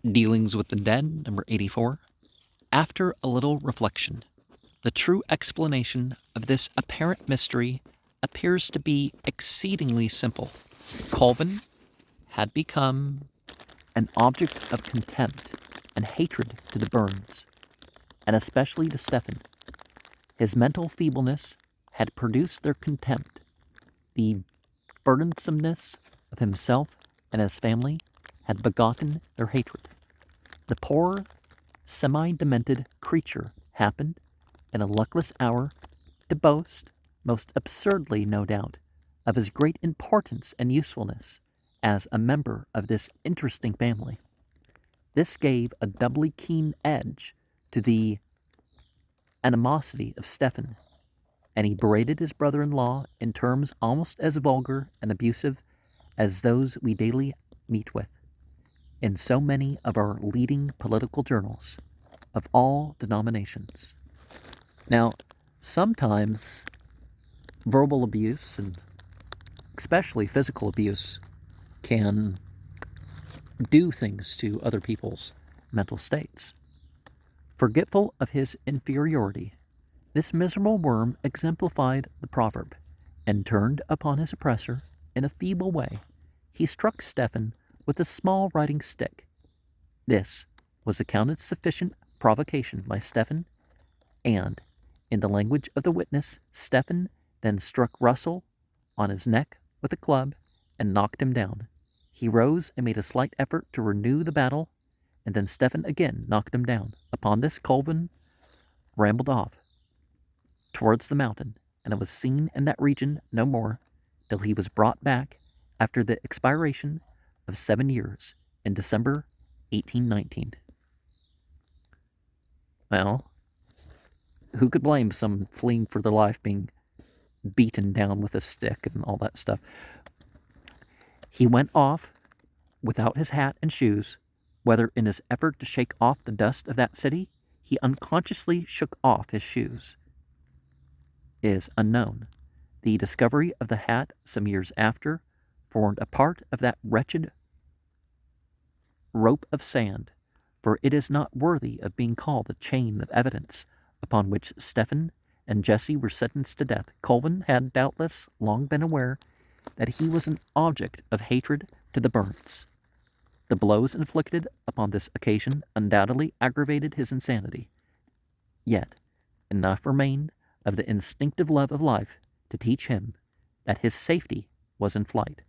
Dealings with the Dead, number 84. After a little reflection, the true explanation of this apparent mystery appears to be exceedingly simple. Colvin had become an object of contempt and hatred to the Burns, and especially to Stephen. His mental feebleness had produced their contempt. The burdensomeness of himself and his family had begotten their hatred. The poor, semi-demented creature happened, in a luckless hour, to boast, most absurdly no doubt, of his great importance and usefulness as a member of this interesting family. This gave a doubly keen edge to the animosity of Stephen, and he berated his brother-in-law in terms almost as vulgar and abusive as those we daily meet with in so many of our leading political journals of all denominations. Now, sometimes verbal abuse, and especially physical abuse, can do things to other people's mental states. Forgetful of his inferiority, this miserable worm exemplified the proverb, and turned upon his oppressor in a feeble way. He struck Stephen with a small writing stick. This was accounted sufficient provocation by Stephen, and, in the language of the witness, Stephen then struck Russell on his neck with a club and knocked him down. He rose and made a slight effort to renew the battle, and then Stephen again knocked him down. Upon this, Colvin rambled off towards the mountain, and it was seen in that region no more till he was brought back after the expiration of 7 years in December 1819. Well, who could blame some fleeing for their life being beaten down with a stick and all that stuff? He went off without his hat and shoes. Whether in his effort to shake off the dust of that city, he unconsciously shook off his shoes, is unknown. The discovery of the hat some years after formed a part of that wretched rope of sand, for it is not worthy of being called a chain of evidence upon which Stephen and Jesse were sentenced to death. Colvin had doubtless long been aware that he was an object of hatred to the Burns. The blows inflicted upon this occasion undoubtedly aggravated his insanity. Yet enough remained of the instinctive love of life to teach him that his safety was in flight.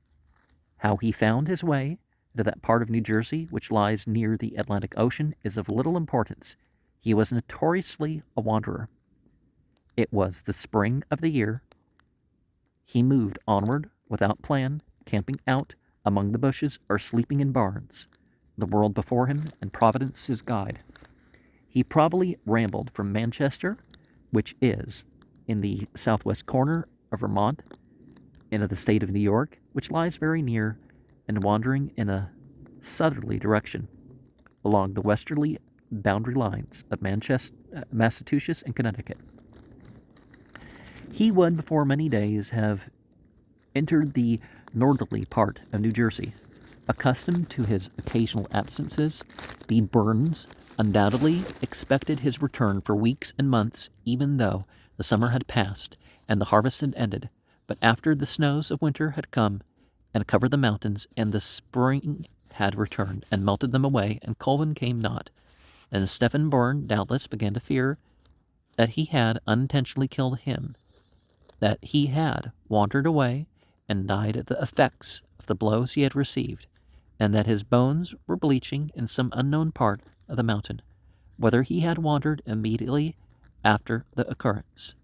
How he found his way to that part of New Jersey which lies near the Atlantic Ocean is of little importance. He was notoriously a wanderer. It was the spring of the year. He moved onward without plan, camping out among the bushes or sleeping in barns, the world before him and Providence his guide. He probably rambled from Manchester, which is in the southwest corner of Vermont, into the state of New York, which lies very near, and wandering in a southerly direction along the westerly boundary lines of Massachusetts and Connecticut. He would, before many days, have entered the northerly part of New Jersey. Accustomed to his occasional absences, the Burns undoubtedly expected his return for weeks and months, even though the summer had passed and the harvest had ended. But after the snows of winter had come and covered the mountains, and the spring had returned and melted them away, and Colvin came not, then Stephen Burn doubtless began to fear that he had unintentionally killed him, that he had wandered away and died of the effects of the blows he had received, and that his bones were bleaching in some unknown part of the mountain, whether he had wandered immediately after the occurrence.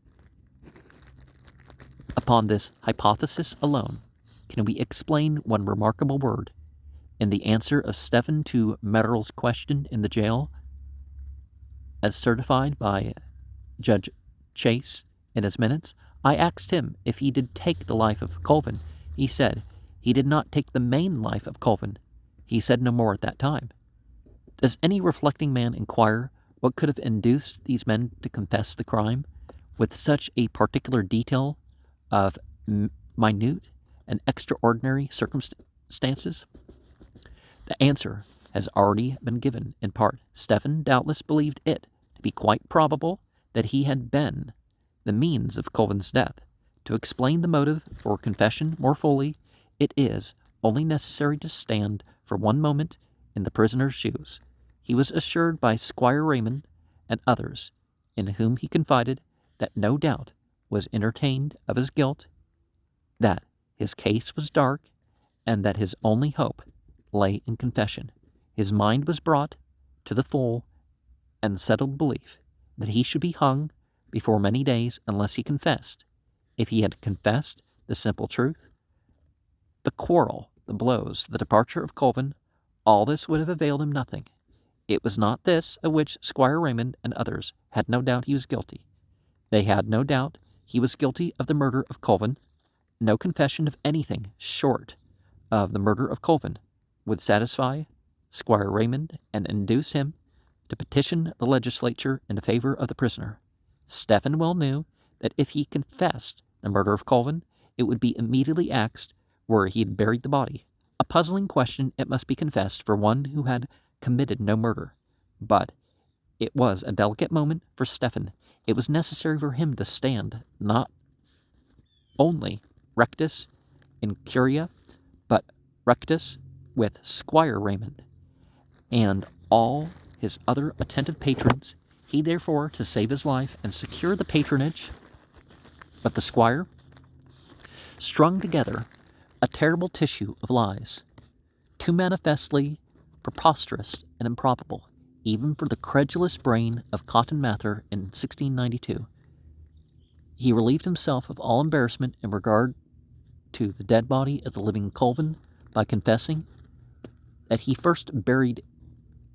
Upon this hypothesis alone can we explain one remarkable word. In the answer of Stephen to Merrill's question in the jail, as certified by Judge Chase in his minutes, I asked him if he did take the life of Colvin. He said he did not take the main life of Colvin. He said no more at that time. Does any reflecting man inquire what could have induced these men to confess the crime with such a particular detail of minute and extraordinary circumstances? The answer has already been given in part. Stephen doubtless believed it to be quite probable that he had been the means of Colvin's death. To explain the motive for confession more fully, it is only necessary to stand for one moment in the prisoner's shoes. He was assured by Squire Raymond and others, in whom he confided, that no doubt was entertained of his guilt, that his case was dark, and that his only hope lay in confession. His mind was brought to the full and settled belief that he should be hung before many days unless he confessed. If he had confessed the simple truth, the quarrel, the blows, the departure of Colvin, all this would have availed him nothing. It was not this of which Squire Raymond and others had no doubt he was guilty. They had no doubt he was guilty of the murder of Colvin. No confession of anything short of the murder of Colvin would satisfy Squire Raymond and induce him to petition the legislature in favor of the prisoner. Stephen well knew that if he confessed the murder of Colvin, it would be immediately asked where he had buried the body. A puzzling question, it must be confessed, for one who had committed no murder. But it was a delicate moment for Stephen. It was necessary for him to stand not only rectus in curia, but rectus with Squire Raymond and all his other attentive patrons. He therefore, to save his life and secure the patronage of the squire, strung together a terrible tissue of lies, too manifestly preposterous and improbable, even for the credulous brain of Cotton Mather in 1692. He relieved himself of all embarrassment in regard to the dead body of the living Colvin by confessing that he first buried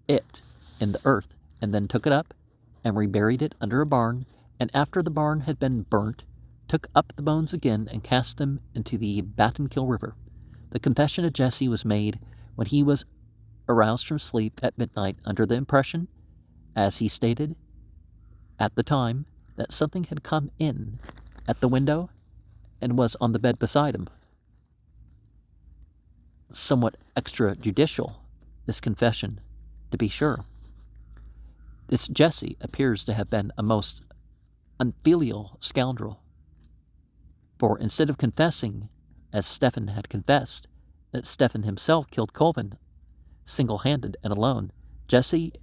it in the earth and then took it up and reburied it under a barn, and after the barn had been burnt, took up the bones again and cast them into the Battenkill River. The confession of Jesse was made when he was aroused from sleep at midnight under the impression, as he stated at the time, that something had come in at the window and was on the bed beside him. Somewhat extrajudicial, this confession, to be sure. This Jesse appears to have been a most unfilial scoundrel, for instead of confessing, as Stephen had confessed, that Stephen himself killed Colvin single-handed and alone, Jesse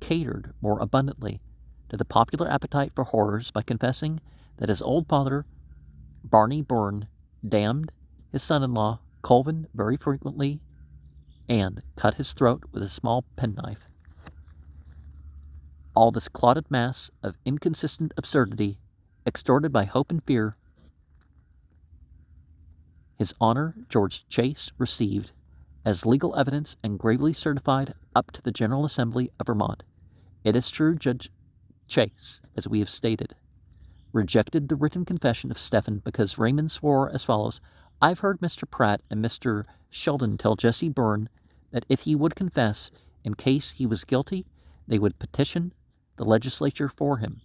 catered more abundantly to the popular appetite for horrors by confessing that his old father, Barney Byrne, damned his son-in-law, Colvin, very frequently, and cut his throat with a small penknife. All this clotted mass of inconsistent absurdity, extorted by hope and fear, His Honor George Chase received as legal evidence and gravely certified up to the General Assembly of Vermont. It is true Judge Chase, as we have stated, rejected the written confession of Stephen because Raymond swore as follows: "I've heard Mr. Pratt and Mr. Sheldon tell Jesse Byrne that if he would confess, in case he was guilty, they would petition the legislature for him.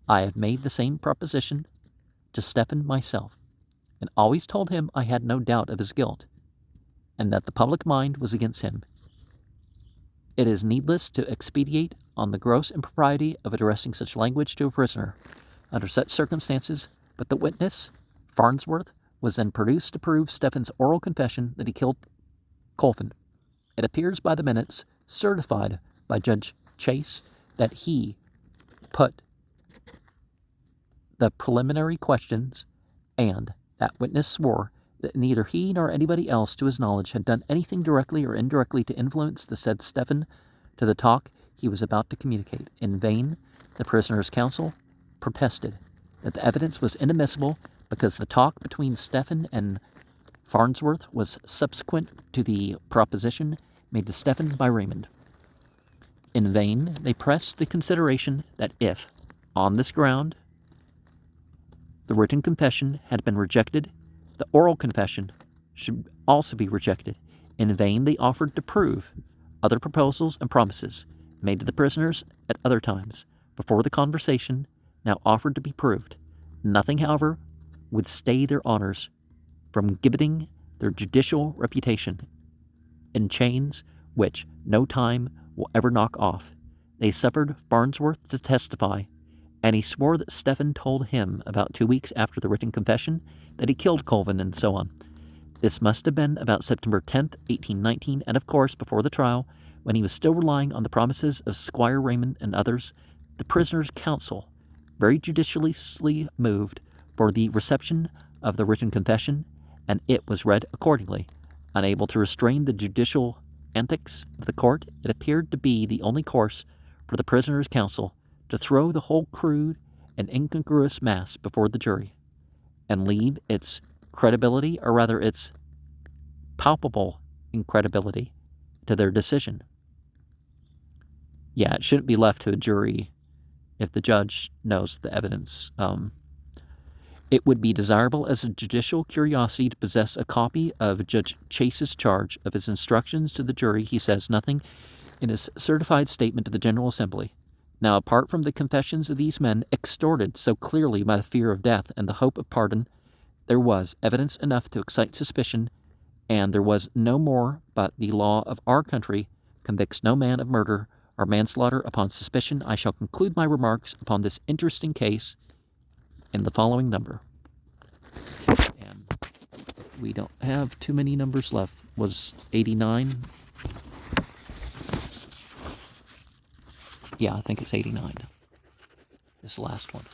I have made the same proposition to Stephen myself, and always told him I had no doubt of his guilt, and that the public mind was against him. It is needless to expatiate on the gross impropriety of addressing such language to a prisoner under such circumstances, but the witness, Farnsworth, was then produced to prove Stephen's oral confession that he killed Colvin. It appears by the minutes certified by Judge Chase that he put the preliminary questions, and that witness swore that neither he nor anybody else to his knowledge had done anything directly or indirectly to influence the said Stephen to the talk he was about to communicate. In vain, the prisoner's counsel protested that the evidence was inadmissible because the talk between Stephen and Farnsworth was subsequent to the proposition made to Stephen by Raymond. In vain, they pressed the consideration that if, on this ground, the written confession had been rejected, the oral confession should also be rejected. In vain, they offered to prove other proposals and promises made to the prisoners at other times before the conversation now offered to be proved. Nothing, however, would stay their honors from gibbeting their judicial reputation in chains which no time will ever knock off. They suffered Farnsworth to testify, and he swore that Stephen told him about 2 weeks after the written confession that he killed Colvin and so on. This must have been about September 10th, 1819, and of course before the trial, when he was still relying on the promises of Squire Raymond and others. The prisoner's counsel very judiciously moved for the reception of the written confession, and it was read accordingly. Unable to restrain the judicial antics of the court, it appeared to be the only course for the prisoner's counsel to throw the whole crude and incongruous mass before the jury, and leave its credibility, or rather its palpable incredibility, to their decision. Yeah, it shouldn't be left to a jury if the judge knows the evidence. It would be desirable as a judicial curiosity to possess a copy of Judge Chase's charge of his instructions to the jury. He says nothing in his certified statement to the General Assembly. Now, apart from the confessions of these men, extorted so clearly by the fear of death and the hope of pardon, there was evidence enough to excite suspicion, and there was no more, but the law of our country convicts no man of murder or manslaughter upon suspicion. I shall conclude my remarks upon this interesting case in the following number. And we don't have too many numbers left. Was 89? Yeah, I think it's 89. This last one.